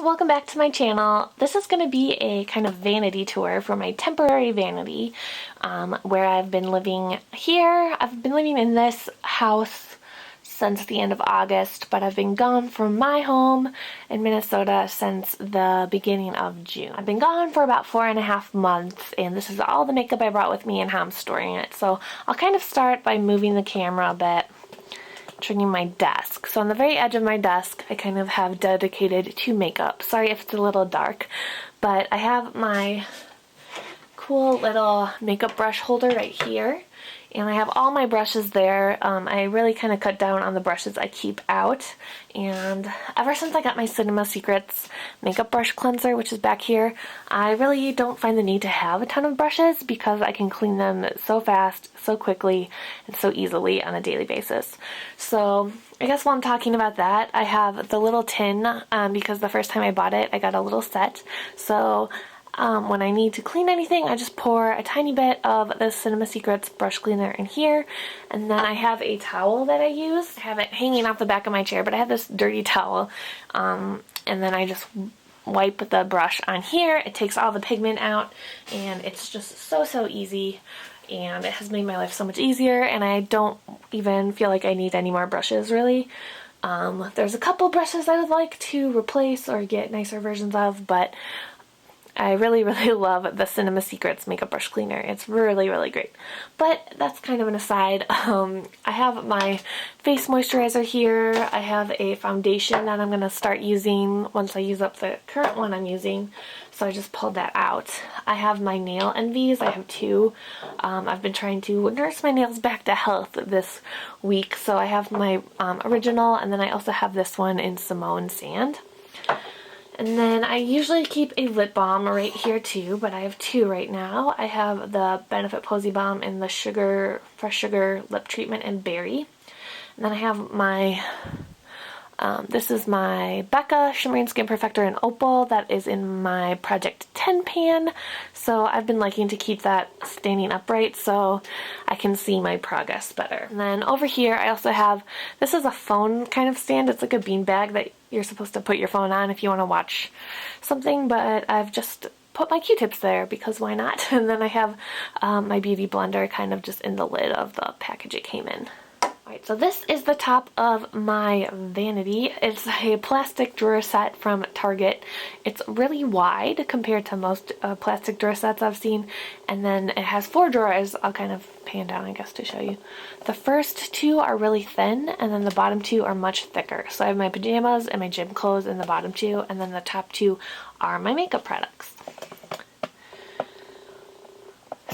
welcome back to my channel. This is going to be a kind of vanity tour for my temporary vanity, where I've been living here. I've been living in this house since the end of August, but I've been gone from my home in Minnesota since the beginning of June. I've been gone for about 4.5 months, and this is all the makeup I brought with me and how I'm storing it. So I'll kind of start by moving the camera a bit, turning my desk. So on the very edge of my desk, I kind of have dedicated to makeup. Sorry if it's a little dark, but I have my cool little makeup brush holder right here, and I have all my brushes there. I really kind of cut down on the brushes I keep out, and ever since I got my Cinema Secrets makeup brush cleanser, which is back here, I really don't find the need to have a ton of brushes because I can clean them so fast, so quickly, and so easily on a daily basis. So I guess while I'm talking about that, I have the little tin, because the first time I bought it, I got a little set. So when I need to clean anything, I just pour a tiny bit of the Cinema Secrets brush cleaner in here, and then I have a towel that I use. I have it hanging off the back of my chair, but I have this dirty towel, and then I just wipe the brush on here. It takes all the pigment out, and it's just so easy, and it has made my life so much easier, and I don't even feel like I need any more brushes, really. There's a couple brushes I would like to replace or get nicer versions of, but I really love the Cinema Secrets makeup brush cleaner. It's really great. But that's kind of an aside. I have my face moisturizer here. I have a foundation that I'm going to start using once I use up the current one I'm using. So I just pulled that out. I have my nail envies. I have two. I've been trying to nurse my nails back to health this week. So I have my original, and then I also have this one in Simone Sand. And then I usually keep a lip balm right here too, but I have two right now. I have the Benefit Posy Balm in the Fresh Sugar Lip Treatment in Berry. And then I have my, this is my Becca Shimmering Skin Perfector in Opal. That is in my Project 10 pan. So I've been liking to keep that standing upright so I can see my progress better. And then over here I also have, this is a phone kind of stand. It's like a bean bag that you're supposed to put your phone on if you want to watch something, but I've just put my Q-tips there because why not? And then I have my beauty blender kind of just in the lid of the package it came in. Alright, so this is the top of my vanity. It's a plastic drawer set from Target. It's really wide compared to most plastic drawer sets I've seen, and then it has 4 drawers. I'll kind of pan down, I guess, to show you. The first 2 are really thin, and then the bottom 2 are much thicker. So I have my pajamas and my gym clothes in the bottom 2, and then the top 2 are my makeup products.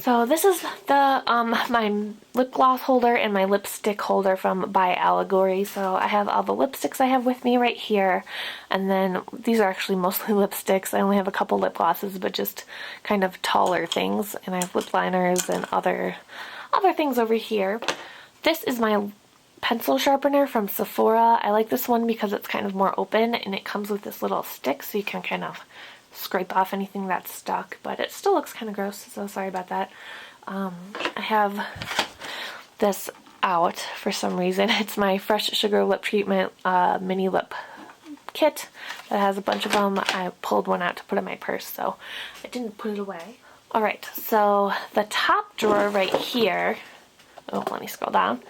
So this is the my lip gloss holder and my lipstick holder from By Allegory. So I have all the lipsticks I have with me right here, and then these are actually mostly lipsticks. I only have a couple lip glosses, but just kind of taller things, and I have lip liners and other things over here. This is my pencil sharpener from Sephora. I like this one because it's kind of more open, and it comes with this little stick so you can kind of scrape off anything that's stuck, but it still looks kind of gross, so sorry about that. I have this out for some reason. It's my Fresh Sugar Lip Treatment mini lip kit that has a bunch of them. I pulled one out to put in my purse, so I didn't put it away. Alright, so the top drawer right here, oh, let me scroll down.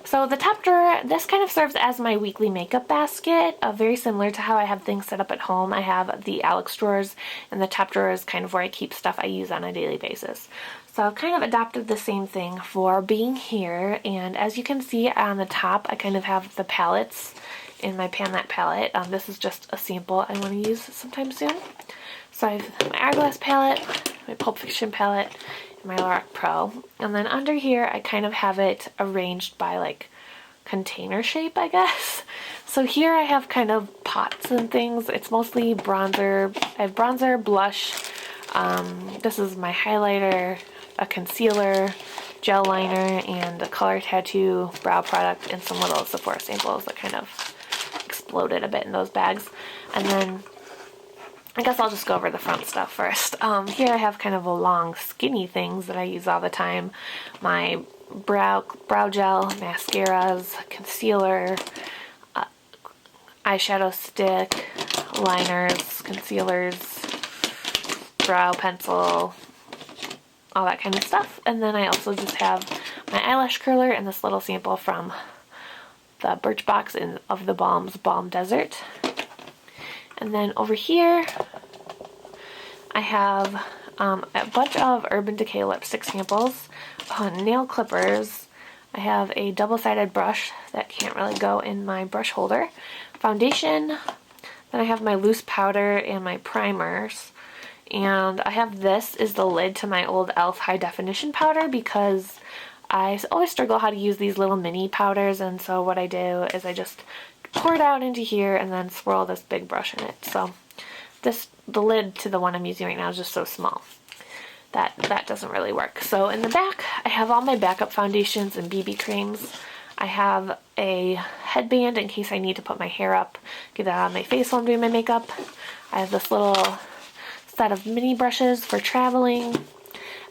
So the top drawer, this kind of serves as my weekly makeup basket, very similar to how I have things set up at home. I have the Alex drawers, and the top drawer is kind of where I keep stuff I use on a daily basis. So I've kind of adopted the same thing for being here, and as you can see on the top, I kind of have the palettes in my Pan That palette. This is just a sample I want to use sometime soon. So I have my Hourglass palette, my Pulp Fiction palette, my Lorac Pro, and then under here I kind of have it arranged by like container shape, I guess. So here I have kind of pots and things. It's mostly bronzer. I have bronzer, blush, this is my highlighter, a concealer, gel liner, and a color tattoo brow product, and some little Sephora samples that kind of exploded a bit in those bags. And then I guess I'll just go over the front stuff first. Here I have kind of a long skinny things that I use all the time. My brow gel, mascaras, concealer, eyeshadow stick, liners, concealers, brow pencil, all that kind of stuff. And then I also just have my eyelash curler and this little sample from the Birchbox of the Balms Balm Desert. And then over here I have a bunch of Urban Decay lipstick samples, nail clippers. I have a double-sided brush that can't really go in my brush holder, foundation, then I have my loose powder and my primers. And I have this is the lid to my old e.l.f. high definition powder because I always struggle how to use these little mini powders, and so what I do is I just pour it out into here and then swirl this big brush in it. So the lid to the one I'm using right now is just so small that doesn't really work. So in the back I have all my backup foundations and BB creams. I have a headband in case I need to put my hair up, get that on my face while I'm doing my makeup. I have this little set of mini brushes for traveling.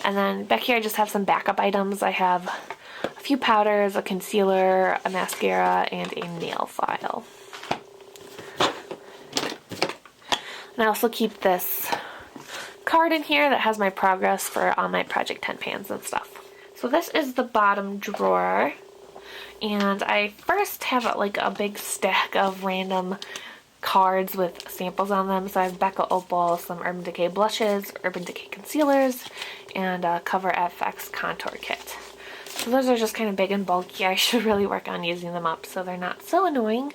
And then back here I just have some backup items. I have a few powders, a concealer, a mascara, and a nail file. And I also keep this card in here that has my progress for all my Project 10 pans and stuff. So this is the bottom drawer. And I first have like a big stack of random cards with samples on them. So I have Becca Opal, some Urban Decay blushes, Urban Decay concealers, and a Cover FX contour kit. So those are just kind of big and bulky. I should really work on using them up so they're not so annoying.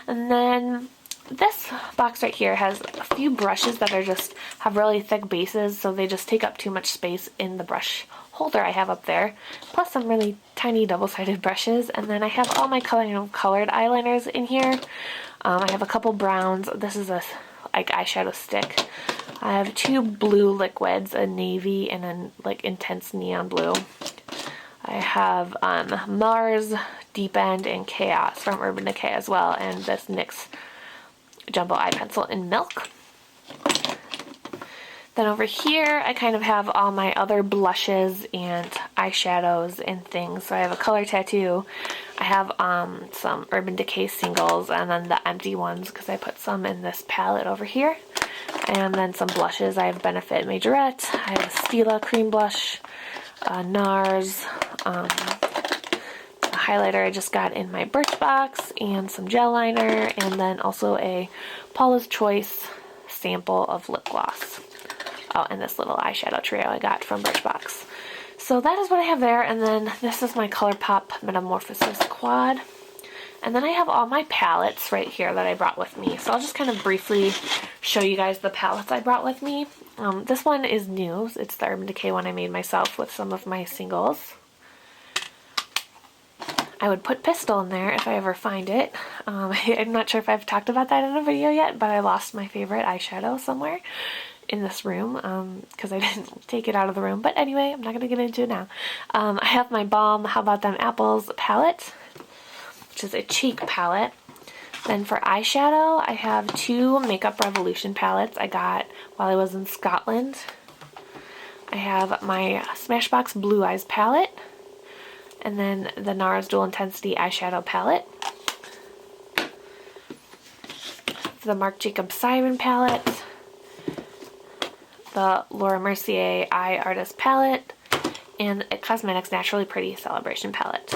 And then this box right here has a few brushes that are just have really thick bases, so they just take up too much space in the brush holder I have up there, plus some really tiny double-sided brushes. And then I have all my colored eyeliners in here. I have a couple browns. This is a like eyeshadow stick. I have two blue liquids, a navy and a like intense neon blue. I have Mars, Deep End, and Chaos from Urban Decay as well, and this NYX Jumbo Eye Pencil in Milk. Then over here I kind of have all my other blushes and eyeshadows and things. So I have a color tattoo. I have some Urban Decay singles and then the empty ones because I put some in this palette over here. And then some blushes. I have Benefit Majorette. I have a Stila cream blush, NARS, a highlighter I just got in my Birchbox, and some gel liner, and then also a Paula's Choice sample of lip gloss. Oh, and this little eyeshadow trio I got from Birchbox. So that is what I have there, and then this is my ColourPop Metamorphosis quad. And then I have all my palettes right here that I brought with me. So I'll just kind of briefly show you guys the palettes I brought with me. This one is new. It's the Urban Decay one I made myself with some of my singles. I would put Pistol in there if I ever find it. I'm not sure if I've talked about that in a video yet, but I lost my favorite eyeshadow somewhere in this room because I didn't take it out of the room. But anyway, I'm not going to get into it now. I have my Balm How About Them Apples palette, which is a cheek palette. Then for eyeshadow, I have two Makeup Revolution palettes I got while I was in Scotland. I have my Smashbox Blue Eyes palette, and then the NARS Dual Intensity eyeshadow palette, the Marc Jacobs Siren palette, the Laura Mercier Eye Artist palette, and a Cosmetics Naturally Pretty Celebration palette.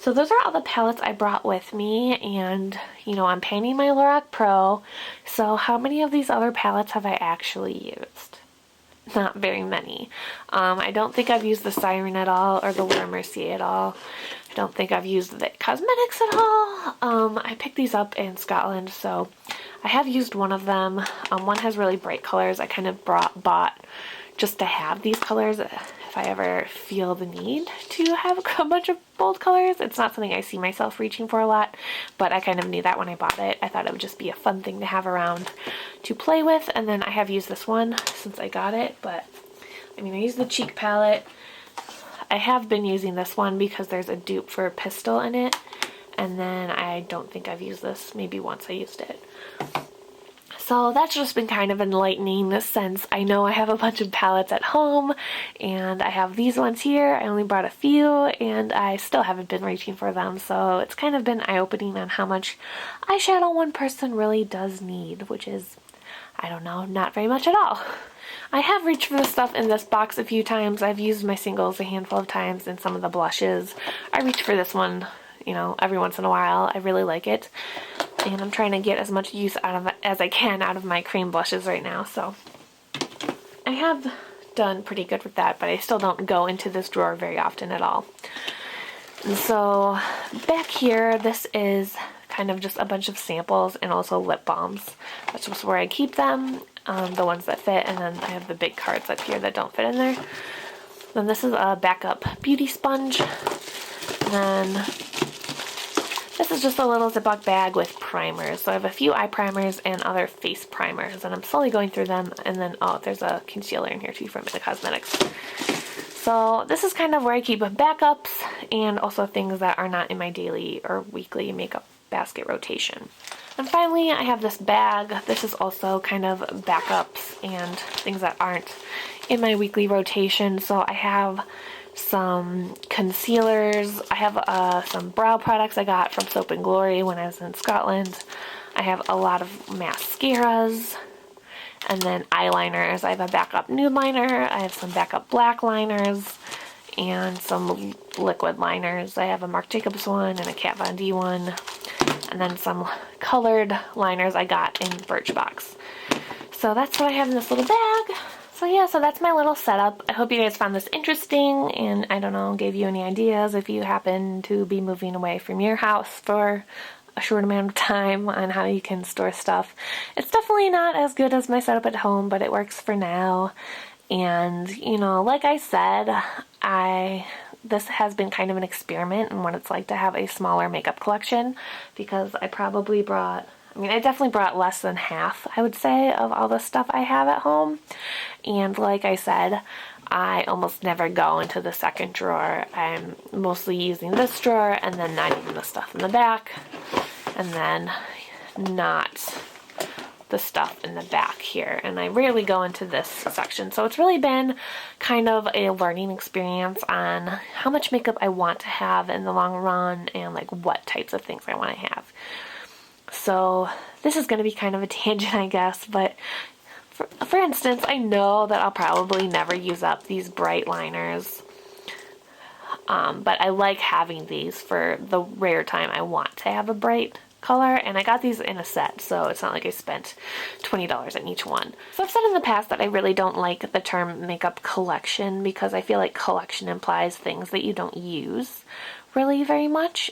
So those are all the palettes I brought with me, and you know, I'm painting my Lorac Pro, so how many of these other palettes have I actually used? Not very many. I don't think I've used the Siren at all, or the Laura Mercier at all. I don't think I've used the Cosmetics at all. I picked these up in Scotland, so I have used one of them. One has really bright colors. I kind of bought just to have these colors if I ever feel the need to have a bunch of bold colors. It's not something I see myself reaching for a lot, but I kind of knew that when I bought it. I thought it would just be a fun thing to have around to play with, and then I have used this one since I got it, but I mean, I used the cheek palette. I have been using this one because there's a dupe for Pistol in it, and then I don't think I've used this. Maybe once I used it. So that's just been kind of enlightening since I know I have a bunch of palettes at home and I have these ones here. I only brought a few and I still haven't been reaching for them. So it's kind of been eye-opening on how much eyeshadow one person really does need, which is, I don't know, not very much at all. I have reached for the stuff in this box a few times. I've used my singles a handful of times and some of the blushes. I reach for this one, you know, every once in a while. I really like it. And I'm trying to get as much use out of it as I can out of my cream blushes right now. So I have done pretty good with that, but I still don't go into this drawer very often at all. And so back here, this is kind of just a bunch of samples and also lip balms. That's just where I keep them, the ones that fit, and then I have the big cards up here that don't fit in there. Then this is a backup beauty sponge. And then this is just a little Ziploc bag with primers. So I have a few eye primers and other face primers, and I'm slowly going through them. And then, oh, there's a concealer in here too from the cosmetics. So this is kind of where I keep backups and also things that are not in my daily or weekly makeup basket rotation. And finally, I have this bag. This is also kind of backups and things that aren't in my weekly rotation. So I have some concealers. I have some brow products I got from Soap and Glory when I was in Scotland. I have a lot of mascaras and then eyeliners. I have a backup nude liner. I have some backup black liners and some liquid liners. I have a Marc Jacobs one and a Kat Von D one, and then some colored liners I got in Birchbox. So that's what I have in this little bag. So yeah, so that's my little setup. I hope you guys found this interesting and, I don't know, gave you any ideas if you happen to be moving away from your house for a short amount of time on how you can store stuff. It's definitely not as good as my setup at home, but it works for now. And, you know, like I said, this has been kind of an experiment in what it's like to have a smaller makeup collection, because I definitely brought less than half, I would say, of all the stuff I have at home. And like I said, I almost never go into the second drawer. I'm mostly using this drawer and then not even the stuff in the back, and then not the stuff in the back here. And I rarely go into this section. So it's really been kind of a learning experience on how much makeup I want to have in the long run and like what types of things I want to have. So this is going to be kind of a tangent, I guess, but for instance, I know that I'll probably never use up these bright liners, but I like having these for the rare time I want to have a bright color, and I got these in a set, so it's not like I spent $20 on each one. So I've said in the past that I really don't like the term makeup collection, because I feel like collection implies things that you don't use really very much,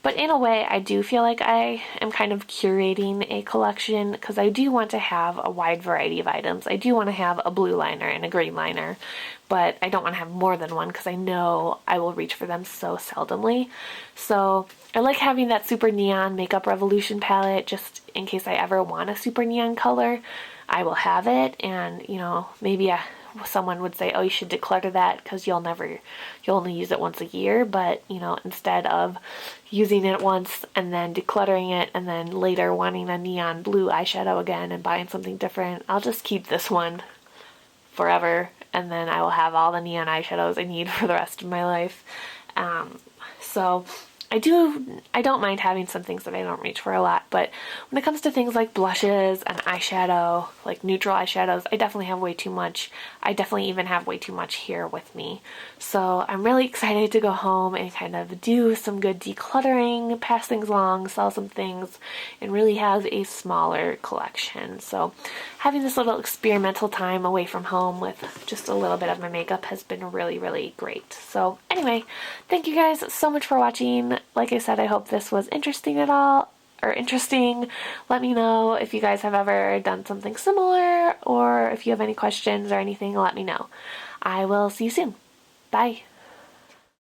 but in a way I do feel like I am kind of curating a collection, because I do want to have a wide variety of items. I do want to have a blue liner and a green liner, but I don't want to have more than one because I know I will reach for them so seldomly. So I like having that super neon Makeup Revolution palette, just in case I ever want a super neon color, I will have it. And, you know, maybe someone would say, oh, you should declutter that because you'll only use it once a year. But, you know, instead of using it once and then decluttering it and then later wanting a neon blue eyeshadow again and buying something different, I'll just keep this one forever, and then I will have all the neon eyeshadows I need for the rest of my life. So I don't mind having some things that I don't reach for a lot, but when it comes to things like blushes and eyeshadow, like neutral eyeshadows, I definitely have way too much. I definitely even have way too much here with me. So I'm really excited to go home and kind of do some good decluttering, pass things along, sell some things, and really have a smaller collection. So having this little experimental time away from home with just a little bit of my makeup has been really, really great. So anyway, thank you guys so much for watching. Like I said, I hope this was interesting at all, or interesting. Let me know if you guys have ever done something similar, or if you have any questions or anything, let me know. I will see you soon. Bye.